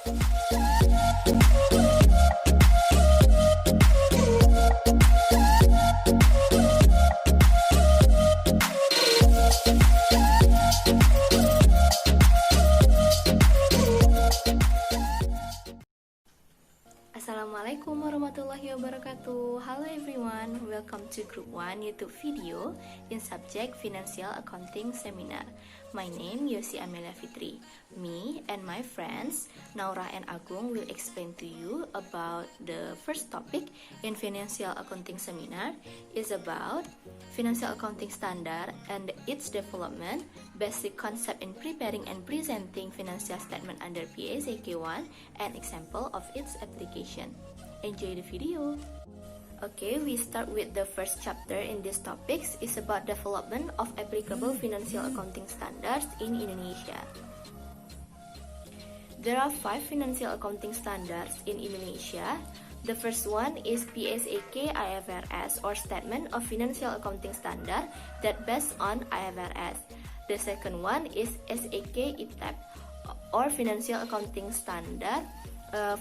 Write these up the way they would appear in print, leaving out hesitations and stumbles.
Assalamualaikum warahmatullahi wabarakatuh. Hello everyone, welcome to Group 1 YouTube video in subject Financial Accounting Seminar. My name Yosi Amelia Fitri. Me and my friends Naura and Agung will explain to you about the first topic in Financial Accounting Seminar is about Financial Accounting Standard and its development, basic concept in preparing and presenting financial statement under PSAK 1, and example of its application. Enjoy the video. Okay, we start with the first chapter in this topics is about development of applicable financial accounting standards in Indonesia. There are 5 financial accounting standards in Indonesia. The first one is PSAK IFRS or Statement of Financial Accounting Standard that based on IFRS. The second one is SAK ITAP or Financial Accounting Standard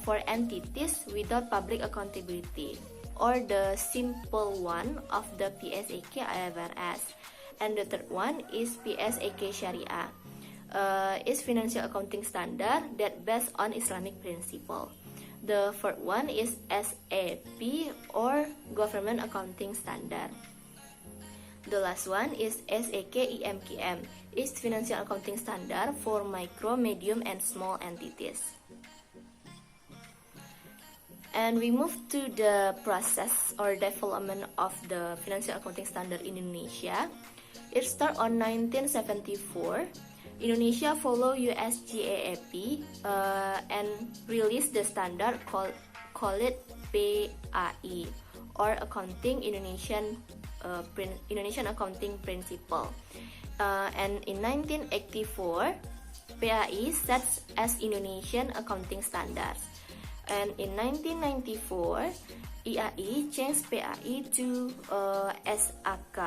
for entities without public accountability, or the simple one of the PSAK IFRS. And the third one is PSAK Sharia, is financial accounting standard that based on Islamic principle. The fourth one is SAP or government accounting standard. The last one is SAK IMKM, is financial accounting standard for micro, medium, and small entities. And we move to the process or development of the financial accounting standard in Indonesia. It started on 1974. Indonesia follow US GAAP and released the standard call it PAI or Accounting Indonesian Accounting Principle. And in 1984, PAI sets as Indonesian accounting standards. And in 1994, IAI changed PAI to PSAK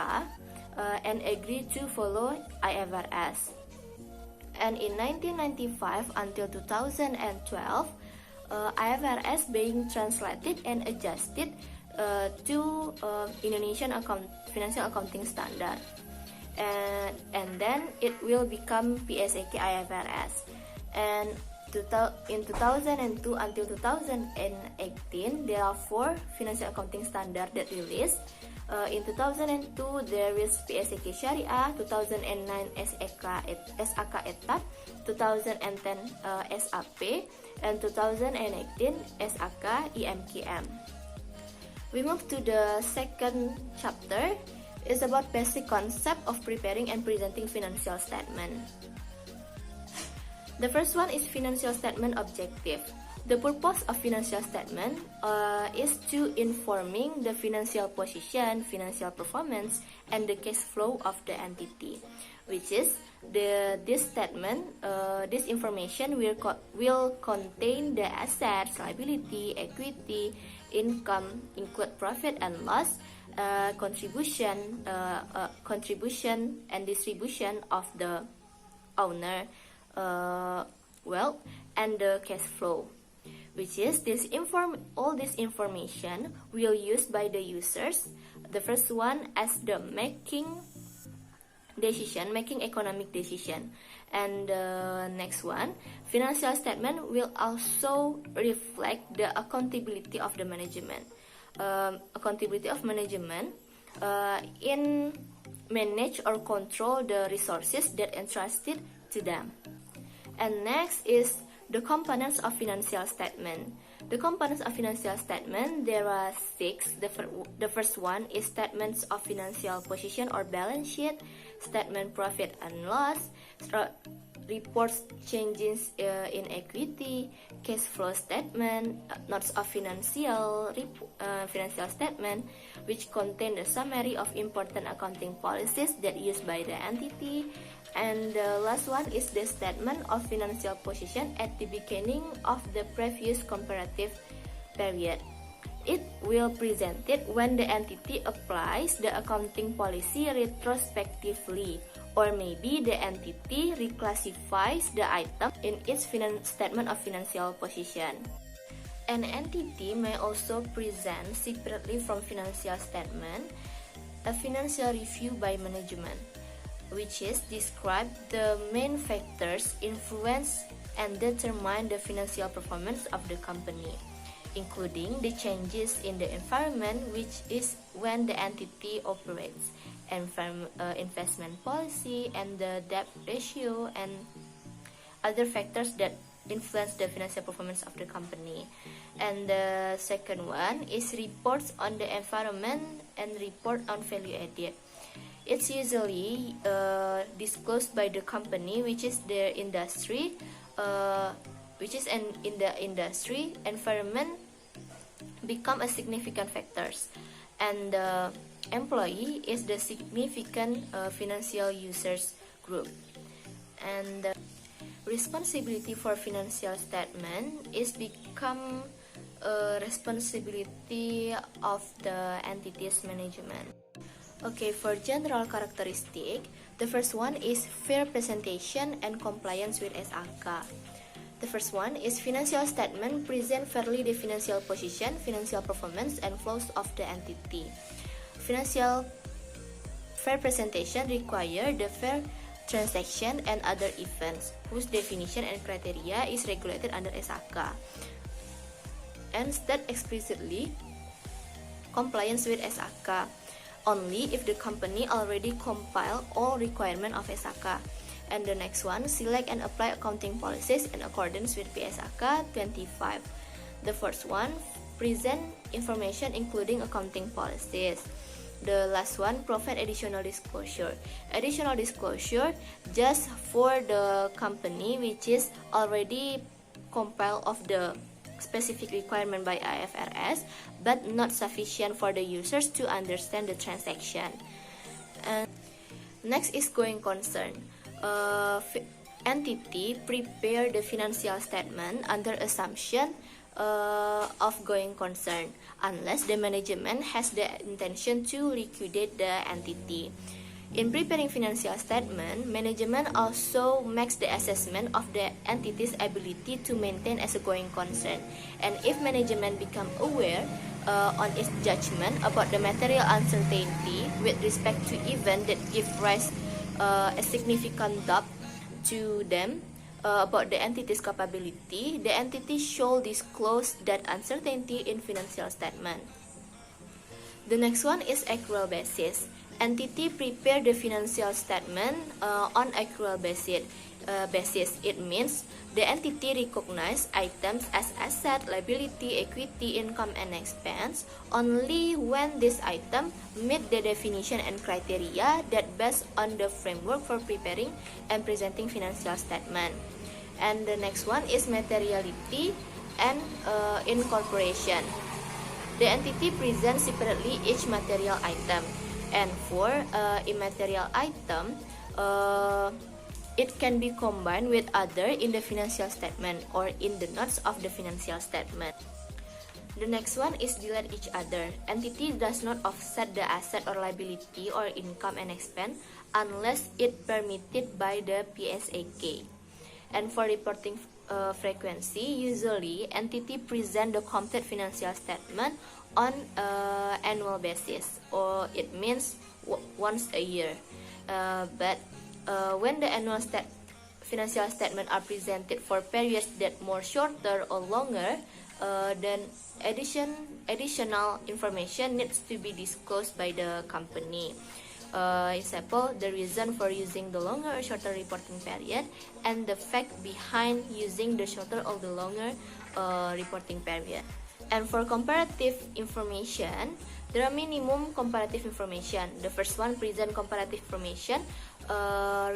and agreed to follow IFRS. And in 1995 until 2012, IFRS being translated and adjusted to Indonesian financial accounting standard. And then it will become PSAK IFRS. And in 2002 until 2018, there are 4 financial accounting standards that released. In 2002, there is PSAK Sharia, 2009 SAK ETAP, 2010 SAP, and 2018 SAK IMKM. We move to the second chapter. It's about basic concept of preparing and presenting financial statement. The first one is financial statement objective. The purpose of financial statement is to informing the financial position, financial performance, and the cash flow of the entity, which is this statement. This information will contain the assets, liability, equity, income, include profit and loss, contribution and distribution of the owner. Wealth and the cash flow, which is all this information will used by the users. The first one as the making economic decision, and the next one, financial statement will also reflect the accountability of the management. In manage or control the resources that entrusted to them. And next is the components of financial statement. The components of financial statement, there are 6. The first one is statements of financial position or balance sheet, statement profit and loss, reports changes in equity, cash flow statement, notes of financial statement, which contain the summary of important accounting policies that used by the entity. And the last one is the statement of financial position at the beginning of the previous comparative period. It will present it when the entity applies the accounting policy retrospectively Or maybe the entity reclassifies the item in its statement of financial position. An entity may also present separately from financial statement a financial review by management, which is describe the main factors influence and determine the financial performance of the company, including the changes in the environment, which is when the entity operates, investment policy, and the debt ratio, and other factors that influence the financial performance of the company. And the second one is reports on the environment and report on value added. It's usually disclosed by the company, which is the industry, in the industry, environment become a significant factors, and the employee is the significant financial users group. And the responsibility for financial statement is become a responsibility of the entity's management. Okay, for general characteristic, the first one is fair presentation and compliance with PSAK. The first one is financial statement present fairly the financial position, financial performance, and flows of the entity. Financial fair presentation require the fair transaction and other events whose definition and criteria is regulated under PSAK, and state explicitly compliance with PSAK only if the company already compile all requirements of PSAK. And the next one, select and apply accounting policies in accordance with PSAK 25. The first one, present information including accounting policies. The last one, provide additional disclosure. Additional disclosure just for the company which is already compiled of the specific requirement by IFRS, but not sufficient for the users to understand the transaction. And next is going concern. Entity prepare the financial statement under assumption of going concern, unless the management has the intention to liquidate the entity. In preparing financial statement, management also makes the assessment of the entity's ability to maintain as a going concern. And if management become aware on its judgment about the material uncertainty with respect to event that give rise a significant doubt to them about the entity's capability, the entity should disclose that uncertainty in financial statement. The next one is accrual basis. Entity prepare the financial statement on accrual basis. It means the entity recognize items as asset, liability, equity, income, and expense only when this item meet the definition and criteria that based on the framework for preparing and presenting financial statement. And the next one is materiality and incorporation. The entity presents separately each material item. And for immaterial item, it can be combined with other in the financial statement or in the notes of the financial statement. The next one is delete each other. Entity does not offset the asset or liability or income and expense unless it permitted by the PSAK. And for reporting frequency, usually entity present the complete financial statement on annual basis, or it means once a year. But when the annual financial statement are presented for periods that more shorter or longer, then additional information needs to be disclosed by the company. Example, the reason for using the longer or shorter reporting period, and the fact behind using the shorter or the longer reporting period. And for comparative information, there are minimum comparative information. The first one, present comparative information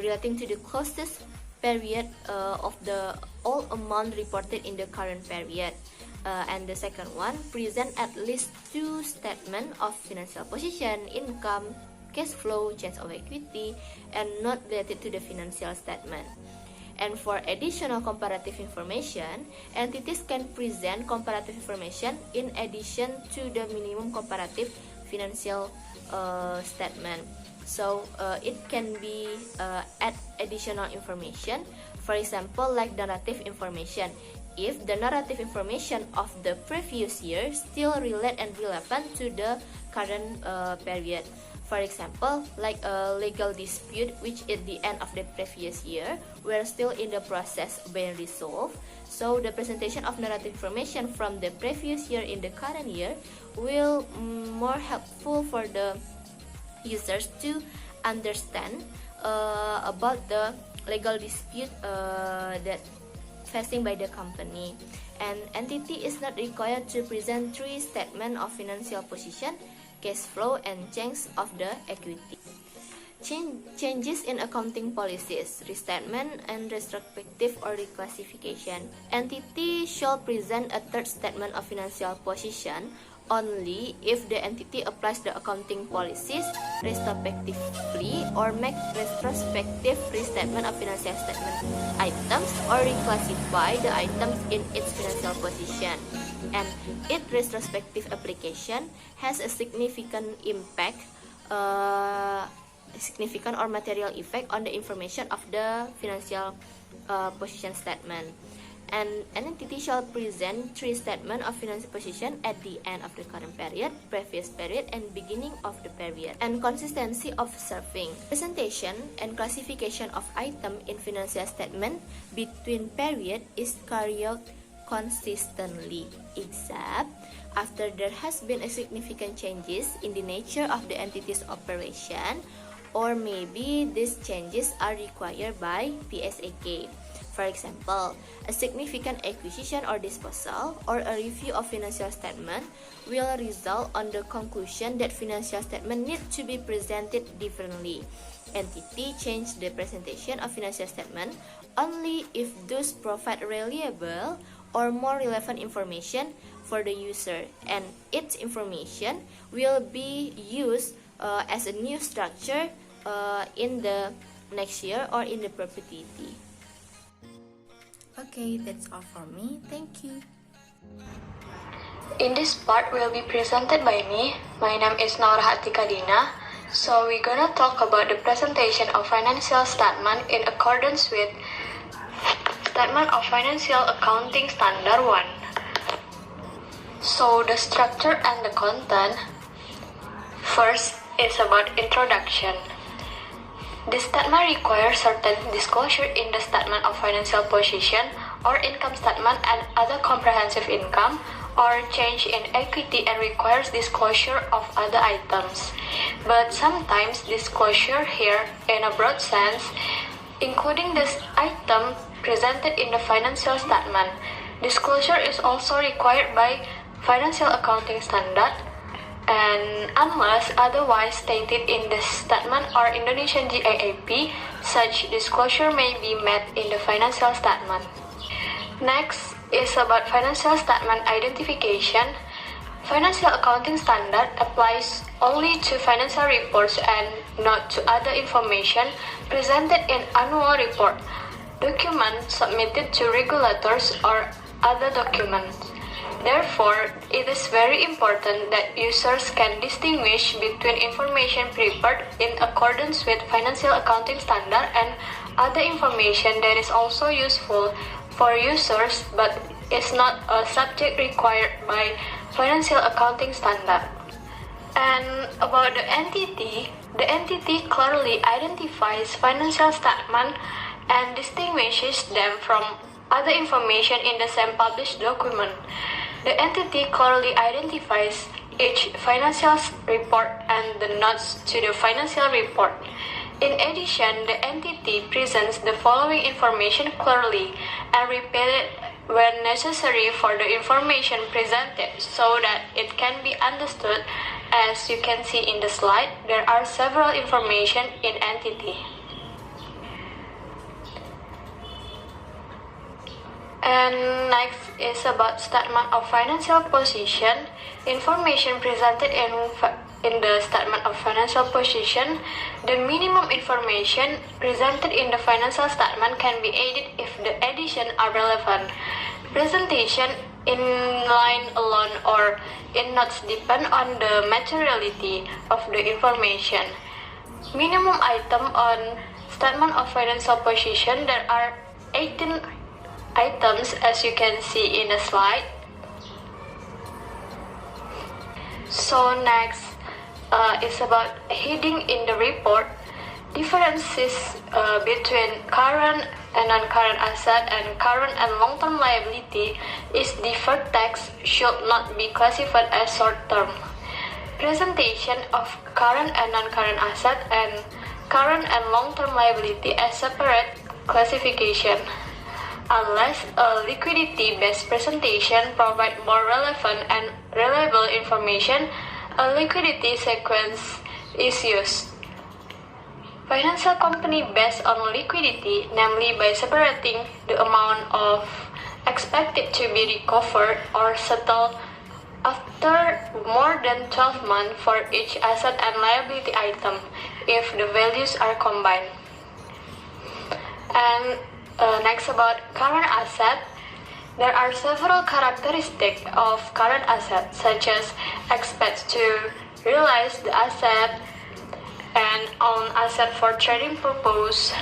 relating to the closest period of the all amount reported in the current period. And the second one, present at least two statements of financial position, income, cash flow, change of equity, and not related to the financial statement. And for additional comparative information, entities can present comparative information in addition to the minimum comparative financial statement. So it can be add additional information, for example, like narrative information. If the narrative information of the previous year still relate and relevant to the current period. For example, like a legal dispute which at the end of the previous year were still in the process being resolved. So the presentation of narrative information from the previous year in the current year will more helpful for the users to understand about the legal dispute that facing by the company. An entity is not required to present 3 statements of financial position, cash flow, and change of the equity. Changes in accounting policies, restatement and retrospective or reclassification. Entity shall present a third statement of financial position only if the entity applies the accounting policies retrospectively or make retrospective restatement of financial statement items or reclassify the items in its financial position, and its retrospective application has a significant impact, significant or material effect on the information of the financial position statement. And an entity shall present 3 statements of financial position at the end of the current period, previous period, and beginning of the period. And consistency of serving. Presentation and classification of item in financial statement between period is carried out consistently, except after there has been a significant changes in the nature of the entity's operation, or maybe these changes are required by PSAK. For example, a significant acquisition or disposal or a review of financial statement will result on the conclusion that financial statement need to be presented differently. Entity change the presentation of financial statement only if those provide reliable or more relevant information for the user, and its information will be used as a new structure in the next year or in the perpetuity. Okay, that's all for me. Thank you. In this part will be presented by me. My name is Naurahati Kadina. So we're gonna talk about the presentation of financial statement in accordance with Statement of Financial Accounting Standard 1. So the structure and the content. First is about introduction. The statement requires certain disclosure in the statement of financial position or income statement and other comprehensive income or change in equity and requires disclosure of other items. But sometimes disclosure here in a broad sense, including this item presented in the financial statement. Disclosure is also required by Financial Accounting Standard, and unless otherwise stated in the statement or Indonesian GAAP, such disclosure may be made in the financial statement. Next is about financial statement identification. Financial accounting standard applies only to financial reports and not to other information presented in annual report, documents submitted to regulators, or other documents. Therefore, it is very important that users can distinguish between information prepared in accordance with Financial Accounting Standard and other information that is also useful for users but is not a subject required by Financial Accounting Standard. And about the entity clearly identifies financial statement and distinguishes them from other information in the same published document. The entity clearly identifies each financial report and the notes to the financial report. In addition, the entity presents the following information clearly and repeated when necessary for the information presented so that it can be understood. As you can see in the slide, there are several information in entity. And next is about statement of financial position. Information presented in the statement of financial position. The minimum information presented in the financial statement can be added if the additions are relevant. Presentation in line alone or in notes depend on the materiality of the information. minimum item on statement of financial position. There are 18 items as you can see in the slide. So next is about heading in the report. Differences between current and non-current asset and current and long-term liability is deferred tax should not be classified as short-term. Presentation of current and non-current asset and current and long-term liability as separate classification. Unless a liquidity-based presentation provides more relevant and reliable information, a liquidity sequence is used. Financial company based on liquidity, namely by separating the amount of expected to be recovered or settled after more than 12 months for each asset and liability item if the values are combined. And next about current asset, there are several characteristics of current asset such as expect to realize the asset and own asset for trading purpose,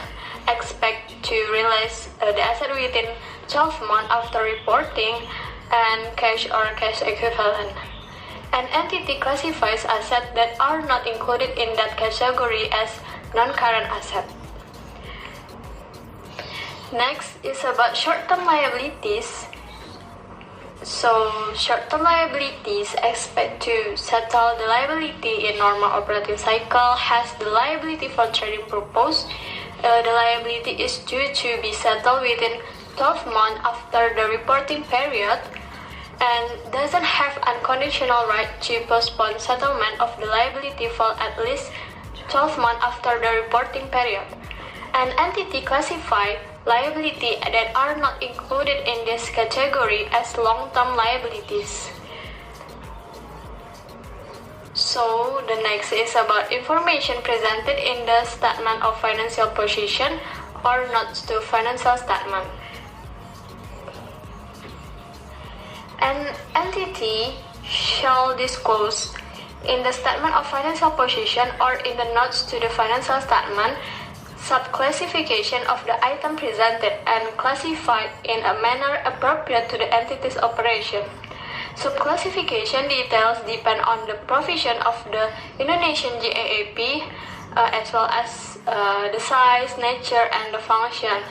expect to realize the asset within 12 months after reporting, and cash or cash equivalent. An entity classifies assets that are not included in that category as non-current asset. Next is about short-term liabilities. So, short-term liabilities expect to settle the liability in normal operating cycle, has the liability for trading purpose. The liability is due to be settled within 12 months after the reporting period and doesn't have unconditional right to postpone settlement of the liability for at least 12 months after the reporting period. An entity classified liability that are not included in this category as long-term liabilities. So the next is about information presented in the statement of financial position or notes to financial statement. An entity shall disclose in the statement of financial position or in the notes to the financial statement subclassification of the item presented and classified in a manner appropriate to the entity's operation. Subclassification details depend on the provision of the Indonesian GAAP as well as the size, nature, and the function.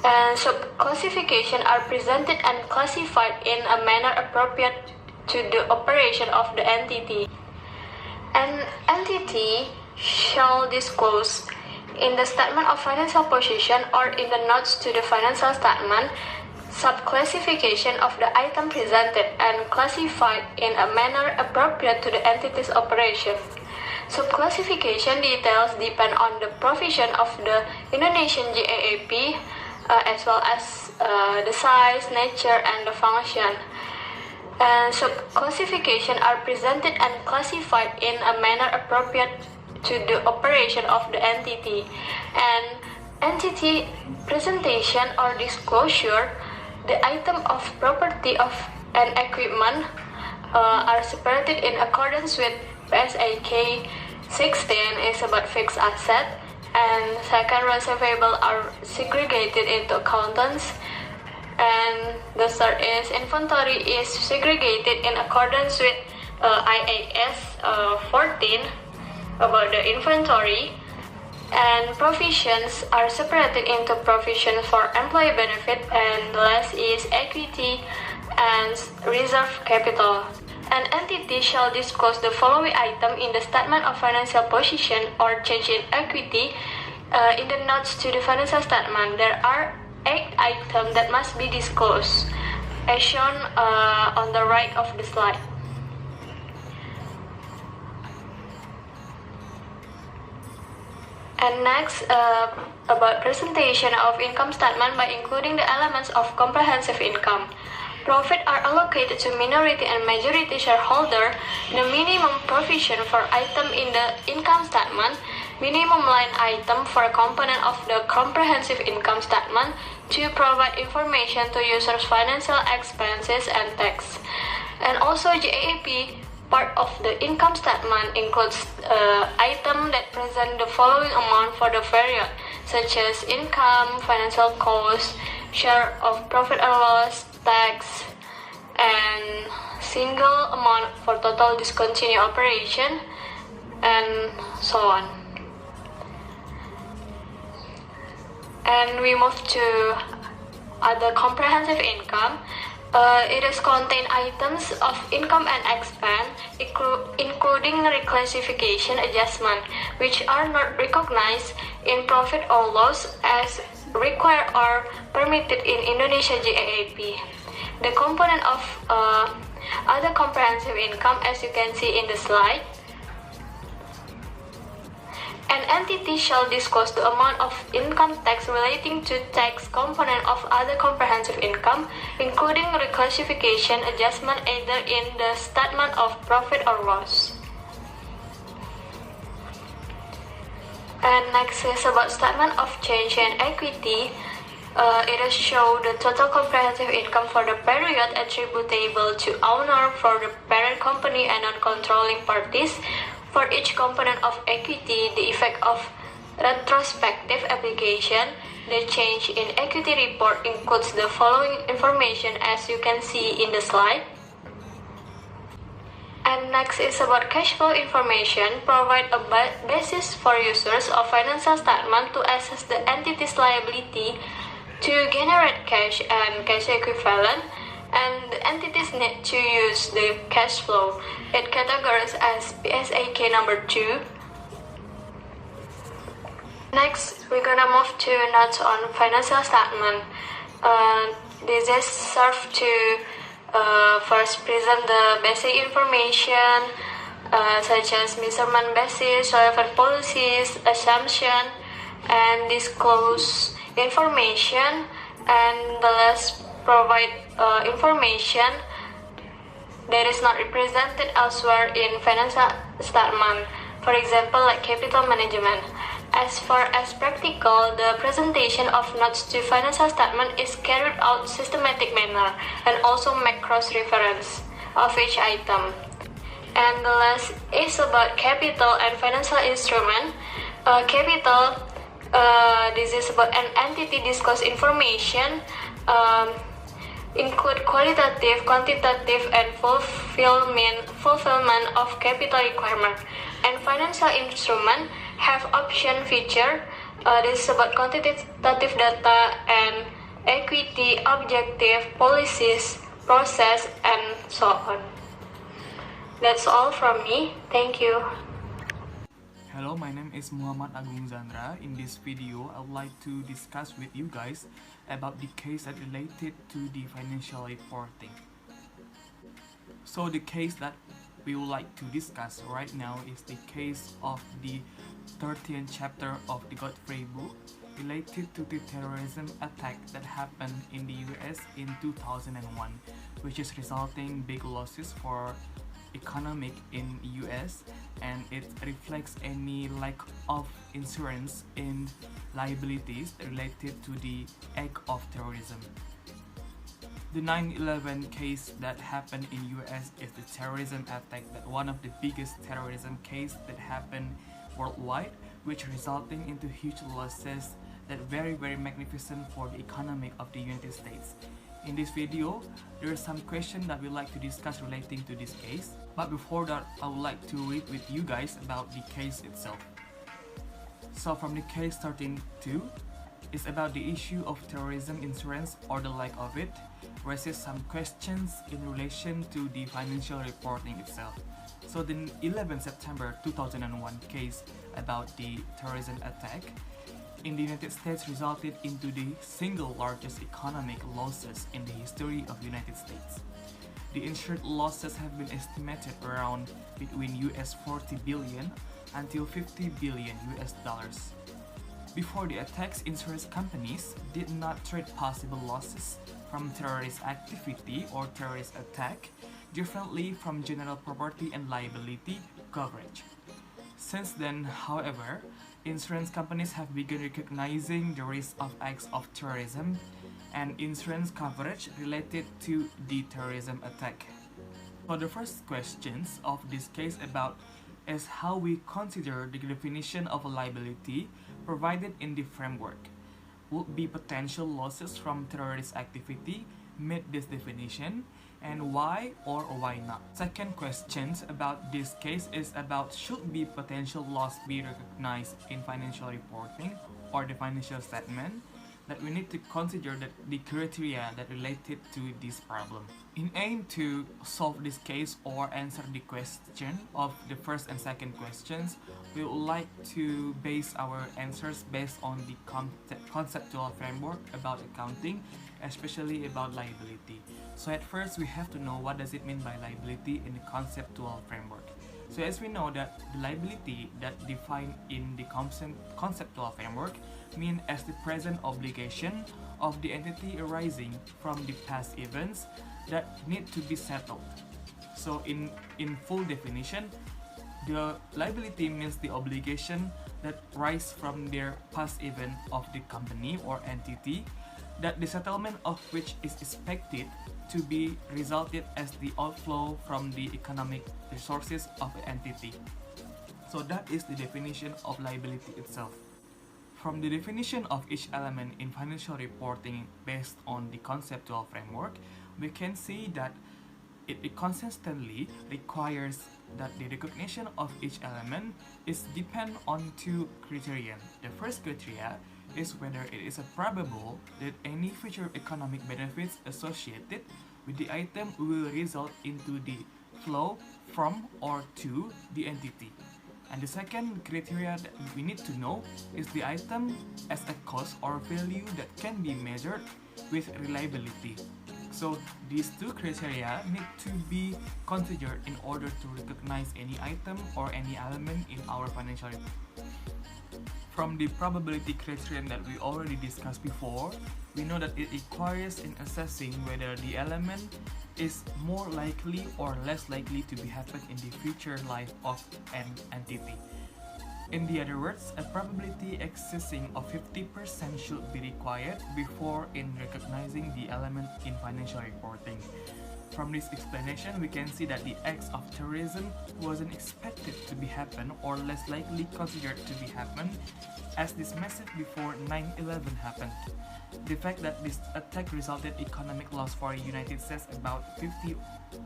And subclassification are presented and classified in a manner appropriate to the operation of the entity. An entity shall disclose in the statement of financial position or in the notes to the financial statement subclassification of the item presented and classified in a manner appropriate to the entity's operation. Subclassification details depend on the provision of the Indonesian GAAP as well as the size, nature, and the function. And subclassification are presented and classified in a manner appropriate to the operation of the entity. And entity presentation or disclosure, the item of property of an equipment are separated in accordance with PSAK 16 is about fixed asset, and second receivable are segregated into accountants, and the third is inventory is segregated in accordance with IAS 14 about the inventory, and provisions are separated into provision for employee benefit, and the last is equity and reserve capital. An entity shall disclose the following item in the statement of financial position or change in equity in the notes to the financial statement. There are 8 items that must be disclosed, as shown on the right of the slide. And next, about presentation of income statement by including the elements of comprehensive income. Profit are allocated to minority and majority shareholder. The minimum provision for item in the income statement, minimum line item for a component of the comprehensive income statement to provide information to users' financial expenses and tax. And also GAAP part of the income statement includes items that present the following amount for the period, such as income, financial cost, share of profit or loss, tax, and single amount for total discontinued operation, and so on. And we move to other comprehensive income. It is contain items of income and expense, including reclassification adjustment, which are not recognized in profit or loss as required or permitted in Indonesia GAAP. The component of other comprehensive income, as you can see in the slide, an entity shall disclose the amount of income tax relating to tax component of other comprehensive income, including reclassification adjustment either in the statement of profit or loss. And next is about statement of change in equity. It is show the total comprehensive income for the period attributable to owner for the parent company and non-controlling parties. For each component of equity, the effect of retrospective application, the change in equity report includes the following information as you can see in the slide. And next is about cash flow information, provide a basis for users of financial statement to assess the entity's liability to generate cash and cash equivalent, and the entities need to use the cash flow. It categorized as PSAK number 2. Next, we're gonna move to notes on financial statement. This is served to first present the basic information such as measurement basis, relevant policies, assumption, and disclose information, and the last provide information that is not represented elsewhere in financial statement, for example like capital management. As far as practical, the presentation of notes to financial statement is carried out systematic manner and also make cross-reference of each item. And the last is about capital and financial instrument. Capital, this is about an entity disclose information, include qualitative, quantitative, and fulfillment of capital requirement. And financial instrument have option feature. This is about quantitative data and equity, objective, policies, process, and so on. That's all from me. Thank you. Hello, my name is Muhammad Agung Zandra. In this video, I would like to discuss with you guys about the case that related to the financial reporting. So the case that we would like to discuss right now is the case of the 13th chapter of the Godfrey book related to the terrorism attack that happened in the US in 2001, which is resulting big losses for economic in US, and it reflects any lack of insurance in liabilities related to the act of terrorism. The 9/11 case that happened in US is the terrorism attack, that one of the biggest terrorism case that happened worldwide, which resulting into huge losses that very magnificent for the economy of the United States. In this video, there are some questions that we'd like to discuss relating to this case. But before that, I would like to read with you guys about the case itself. So from the case 13.2, it's about the issue of terrorism insurance or the lack of it, raises some questions in relation to the financial reporting itself. So the 11th September 2001 case about the terrorism attack in the United States resulted into the single largest economic losses in the history of the United States. The insured losses have been estimated around between US 40 billion until 50 billion US dollars. Before the attacks, insurance companies did not treat possible losses from terrorist activity or terrorist attack differently from general property and liability coverage. Since then, however, insurance companies have begun recognizing the risk of acts of terrorism and insurance coverage related to the terrorism attack. So the first questions of this case about is how we consider the definition of a liability provided in the framework. Would be potential losses from terrorist activity meet this definition, and why or why not? Second questions about this case is about should be potential loss be recognized in financial reporting or the financial statement, that we need to consider that the criteria that related to this problem. In aim to solve this case or answer the question of the first and second questions, we would like to base our answers based on the conceptual framework about accounting, especially about liability. So at first we have to know what does it mean by liability in the conceptual framework. So as we know that the liability that defined in the conceptual framework mean as the present obligation of the entity arising from the past events that need to be settled. So in full definition, the liability means the obligation that rise from their past event of the company or entity, that the settlement of which is expected to be resulted as the outflow from the economic resources of an entity. So that is the definition of liability itself. From the definition of each element in financial reporting based on the conceptual framework, we can see that it consistently requires that the recognition of each element is depend on two criteria. The first criteria is whether it is probable that any future economic benefits associated with the item will result into the flow from or to the entity. And the second criteria that we need to know is the item as a cost or value that can be measured with reliability. So these two criteria need to be considered in order to recognize any item or any element in our financial report. From the probability criterion that we already discussed before, we know that it requires in assessing whether the element is more likely or less likely to be happen in the future life of an entity. In the other words, a probability existing of 50% should be required before in recognizing the element in financial reporting. From this explanation, we can see that the acts of terrorism wasn't expected to be happen or less likely considered to be happen as this massive before 9/11 happened. The fact that this attack resulted economic loss for the United States about 50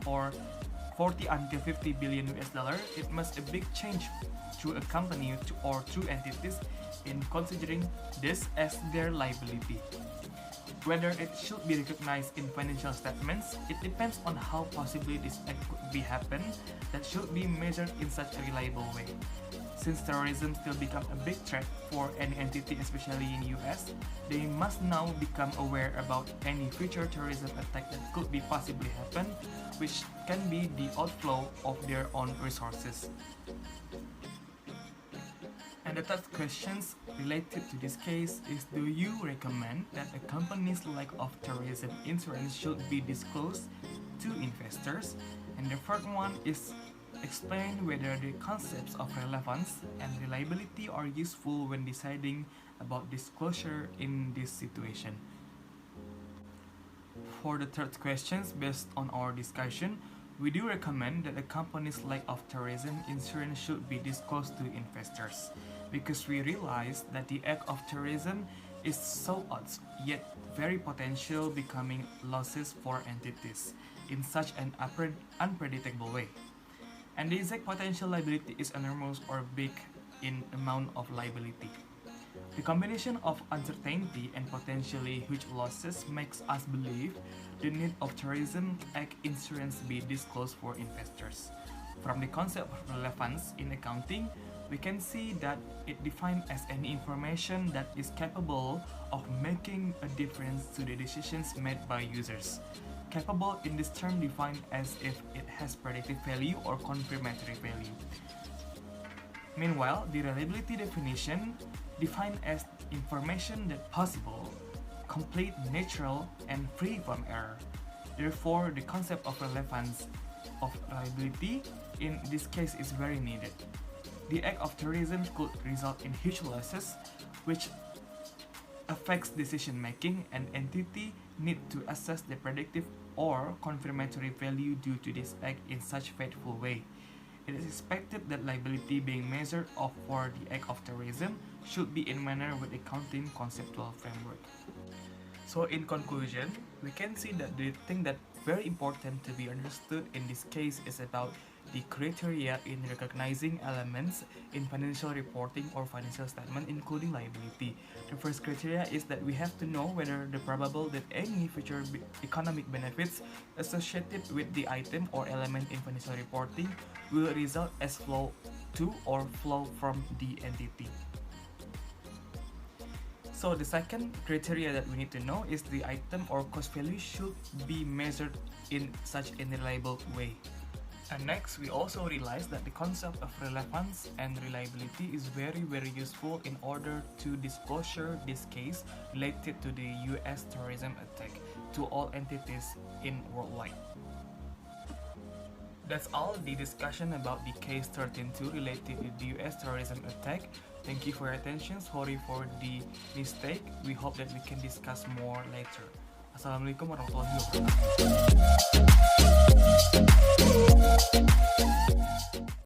or 40 until 50 billion US dollar, it must a big change to a company or two entities in considering this as their liability. Whether it should be recognized in financial statements, it depends on how possibly this act could be happen that should be measured in such a reliable way. Since terrorism still become a big threat for any entity, especially in US, they must now become aware about any future terrorism attack that could be possibly happen, which can be the outflow of their own resources. And the third questions related to this case is, do you recommend that a company's lack of terrorism insurance should be disclosed to investors? And the third one is, explain whether the concepts of relevance and reliability are useful when deciding about disclosure in this situation. For the third questions, based on our discussion, we do recommend that a company's lack of terrorism insurance should be disclosed to investors, because we realize that the act of terrorism is so odds yet very potential becoming losses for entities in such an unpredictable way. And the exact potential liability is enormous or big in amount of liability. The combination of uncertainty and potentially huge losses makes us believe the need of terrorism act insurance be disclosed for investors. From the concept of relevance in accounting, we can see that it defined as any information that is capable of making a difference to the decisions made by users. Capable in this term defined as if it has predictive value or confirmatory value. Meanwhile, the reliability definition defined as information that possible, complete, natural, and free from error. Therefore, the concept of relevance of reliability in this case is very needed. The act of terrorism could result in huge losses, which affects decision making and entity need to assess the predictive or confirmatory value due to this act in such faithful way. It is expected that liability being measured of for the act of terrorism should be in manner with accounting conceptual framework. So in conclusion, we can see that the thing that very important to be understood in this case is about the criteria in recognizing elements in financial reporting or financial statement including liability. The first criteria is that we have to know whether the probable that any future economic benefits associated with the item or element in financial reporting will result as flow to or flow from the entity. So the second criteria that we need to know is the item or cost value should be measured in such a reliable way. And next, we also realize that the concept of relevance and reliability is very useful in order to disclosure this case related to the US terrorism attack to all entities in worldwide. That's all the discussion about the case 13.2 related to the US terrorism attack. Thank you for your attention. Sorry for the mistake. We hope that we can discuss more later. Assalamualaikum warahmatullahi wabarakatuh.